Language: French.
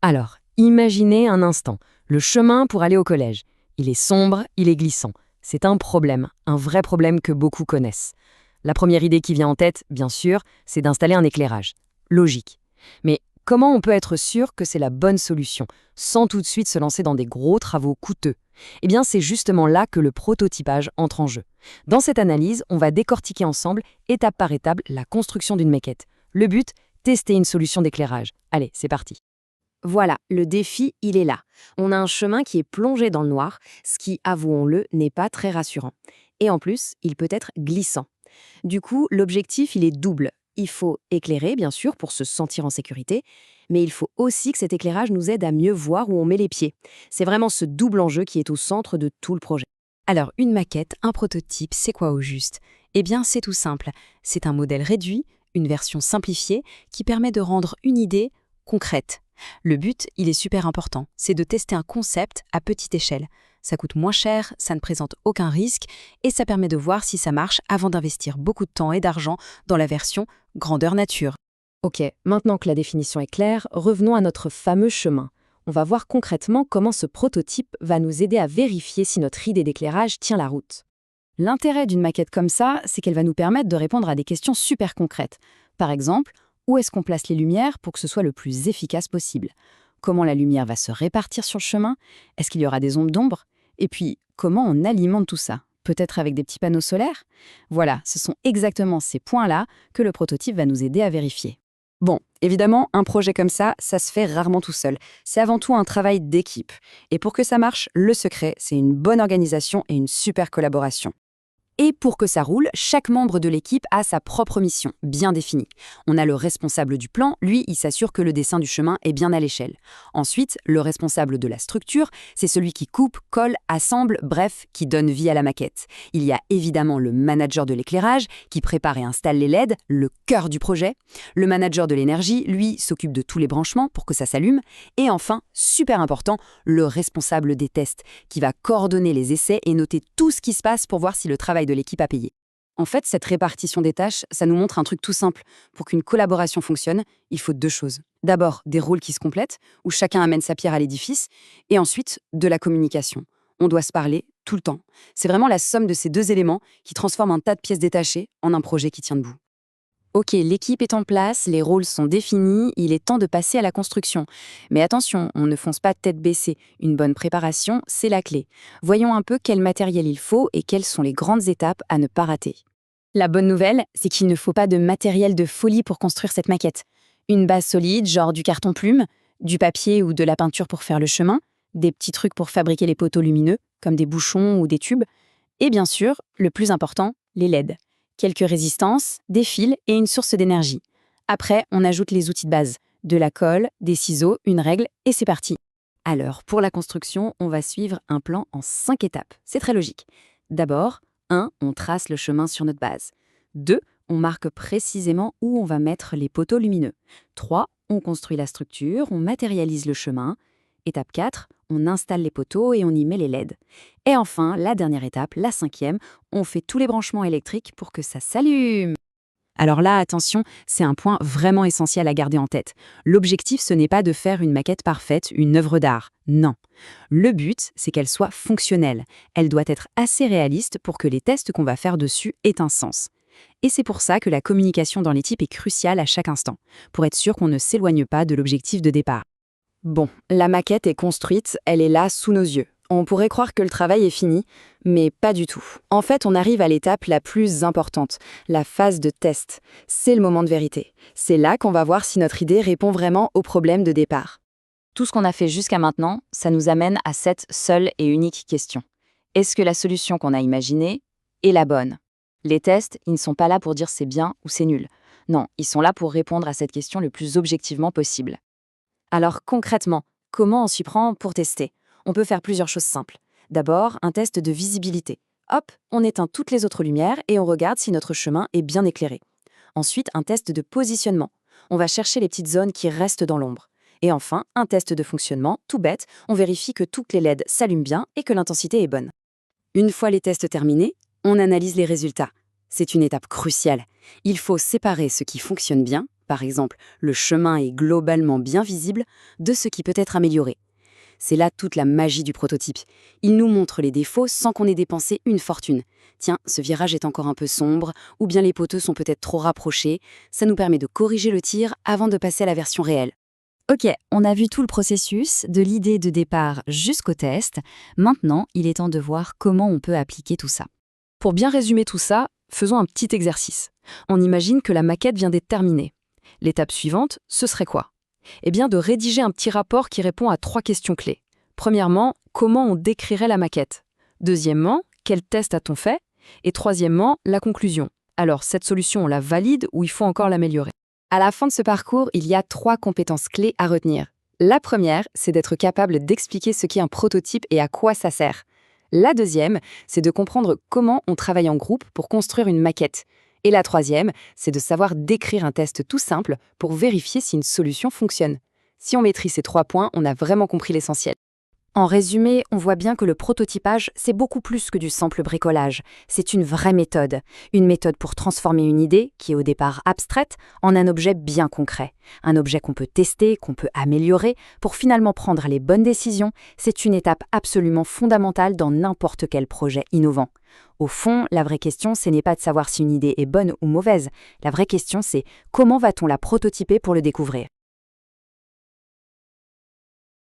Alors, imaginez un instant, le chemin pour aller au collège. Il est sombre, il est glissant. C'est un vrai problème que beaucoup connaissent. La première idée qui vient en tête, bien sûr, c'est d'installer un éclairage. Logique. Mais comment on peut être sûr que c'est la bonne solution, sans tout de suite se lancer dans des gros travaux coûteux? Eh bien, c'est justement là que le prototypage entre en jeu. Dans cette analyse, on va décortiquer ensemble, étape par étape, la construction d'une maquette. Le but, tester une solution d'éclairage. Allez, c'est parti. Voilà, le défi, il est là. On a un chemin qui est plongé dans le noir, ce qui, avouons-le, n'est pas très rassurant. Et en plus, il peut être glissant. Du coup, l'objectif, il est double. Il faut éclairer, bien sûr, pour se sentir en sécurité, mais il faut aussi que cet éclairage nous aide à mieux voir où on met les pieds. C'est vraiment ce double enjeu qui est au centre de tout le projet. Alors, une maquette, un prototype, c'est quoi au juste? Eh bien, c'est tout simple. C'est un modèle réduit, une version simplifiée, qui permet de rendre une idée concrète. Le but, il est super important, c'est de tester un concept à petite échelle. Ça coûte moins cher, ça ne présente aucun risque, et ça permet de voir si ça marche avant d'investir beaucoup de temps et d'argent dans la version grandeur nature. Ok, maintenant que la définition est claire, revenons à notre fameux chemin. On va voir concrètement comment ce prototype va nous aider à vérifier si notre idée d'éclairage tient la route. L'intérêt d'une maquette comme ça, c'est qu'elle va nous permettre de répondre à des questions super concrètes. Par exemple, où est-ce qu'on place les lumières pour que ce soit le plus efficace possible? Comment la lumière va se répartir sur le chemin? Est-ce qu'il y aura des ombres d'ombre? Et puis, comment on alimente tout ça? Peut-être avec des petits panneaux solaires? Voilà, ce sont exactement ces points-là que le prototype va nous aider à vérifier. Bon, évidemment, un projet comme ça se fait rarement tout seul. C'est avant tout un travail d'équipe. Et pour que ça marche, le secret, c'est une bonne organisation et une super collaboration. Et pour que ça roule, chaque membre de l'équipe a sa propre mission, bien définie. On a le responsable du plan, lui, il s'assure que le dessin du chemin est bien à l'échelle. Ensuite, le responsable de la structure, c'est celui qui coupe, colle, assemble, bref, qui donne vie à la maquette. Il y a évidemment le manager de l'éclairage, qui prépare et installe les LED, le cœur du projet. Le manager de l'énergie, lui, s'occupe de tous les branchements pour que ça s'allume. Et enfin, super important, le responsable des tests, qui va coordonner les essais et noter tout ce qui se passe pour voir si le travail de l'équipe a payé. En fait, cette répartition des tâches, ça nous montre un truc tout simple. Pour qu'une collaboration fonctionne, il faut deux choses. D'abord, des rôles qui se complètent, où chacun amène sa pierre à l'édifice, et ensuite, de la communication. On doit se parler tout le temps. C'est vraiment la somme de ces deux éléments qui transforme un tas de pièces détachées en un projet qui tient debout. Ok, l'équipe est en place, les rôles sont définis, il est temps de passer à la construction. Mais attention, on ne fonce pas tête baissée. Une bonne préparation, c'est la clé. Voyons un peu quel matériel il faut et quelles sont les grandes étapes à ne pas rater. La bonne nouvelle, c'est qu'il ne faut pas de matériel de folie pour construire cette maquette. Une base solide, genre du carton-plume, du papier ou de la peinture pour faire le chemin, des petits trucs pour fabriquer les poteaux lumineux, comme des bouchons ou des tubes, et bien sûr, le plus important, les LED. Quelques résistances, des fils et une source d'énergie. Après, on ajoute les outils de base, de la colle, des ciseaux, une règle, et c'est parti. Alors, pour la construction, on va suivre un plan en 5 étapes. C'est très logique. D'abord, 1. On trace le chemin sur notre base. 2. On marque précisément où on va mettre les poteaux lumineux. 3. On construit la structure, on matérialise le chemin. Étape 4. On installe les poteaux et on y met les LED. Et enfin, la dernière étape, la 5e, on fait tous les branchements électriques pour que ça s'allume. Alors là, attention, c'est un point vraiment essentiel à garder en tête. L'objectif, ce n'est pas de faire une maquette parfaite, une œuvre d'art. Non. Le but, c'est qu'elle soit fonctionnelle. Elle doit être assez réaliste pour que les tests qu'on va faire dessus aient un sens. Et c'est pour ça que la communication dans l'équipe est cruciale à chaque instant, pour être sûr qu'on ne s'éloigne pas de l'objectif de départ. Bon, la maquette est construite, elle est là sous nos yeux. On pourrait croire que le travail est fini, mais pas du tout. En fait, on arrive à l'étape la plus importante, la phase de test. C'est le moment de vérité. C'est là qu'on va voir si notre idée répond vraiment au problème de départ. Tout ce qu'on a fait jusqu'à maintenant, ça nous amène à cette seule et unique question. Est-ce que la solution qu'on a imaginée est la bonne? Les tests, ils ne sont pas là pour dire c'est bien ou c'est nul. Non, ils sont là pour répondre à cette question le plus objectivement possible. Alors concrètement, comment on s'y prend pour tester? On peut faire plusieurs choses simples. D'abord, un test de visibilité. Hop, on éteint toutes les autres lumières et on regarde si notre chemin est bien éclairé. Ensuite, un test de positionnement. On va chercher les petites zones qui restent dans l'ombre. Et enfin, un test de fonctionnement, tout bête, on vérifie que toutes les LED s'allument bien et que l'intensité est bonne. Une fois les tests terminés, on analyse les résultats. C'est une étape cruciale. Il faut séparer ce qui fonctionne bien par exemple le chemin est globalement bien visible, de ce qui peut être amélioré. C'est là toute la magie du prototype. Il nous montre les défauts sans qu'on ait dépensé une fortune. Tiens, ce virage est encore un peu sombre, ou bien les poteaux sont peut-être trop rapprochés. Ça nous permet de corriger le tir avant de passer à la version réelle. Ok, on a vu tout le processus, de l'idée de départ jusqu'au test. Maintenant, il est temps de voir comment on peut appliquer tout ça. Pour bien résumer tout ça, faisons un petit exercice. On imagine que la maquette vient d'être terminée. L'étape suivante, ce serait quoi? Eh bien, de rédiger un petit rapport qui répond à 3 questions clés. Premièrement, comment on décrirait la maquette? Deuxièmement, quel test a-t-on fait? Et troisièmement, la conclusion. Alors, cette solution, on la valide ou il faut encore l'améliorer? À la fin de ce parcours, il y a 3 compétences clés à retenir. La première, c'est d'être capable d'expliquer ce qu'est un prototype et à quoi ça sert. La deuxième, c'est de comprendre comment on travaille en groupe pour construire une maquette. Et la troisième, c'est de savoir décrire un test tout simple pour vérifier si une solution fonctionne. Si on maîtrise ces 3 points, on a vraiment compris l'essentiel. En résumé, on voit bien que le prototypage, c'est beaucoup plus que du simple bricolage. C'est une vraie méthode. Une méthode pour transformer une idée, qui est au départ abstraite, en un objet bien concret. Un objet qu'on peut tester, qu'on peut améliorer, pour finalement prendre les bonnes décisions. C'est une étape absolument fondamentale dans n'importe quel projet innovant. Au fond, la vraie question, ce n'est pas de savoir si une idée est bonne ou mauvaise. La vraie question, c'est comment va-t-on la prototyper pour le découvrir?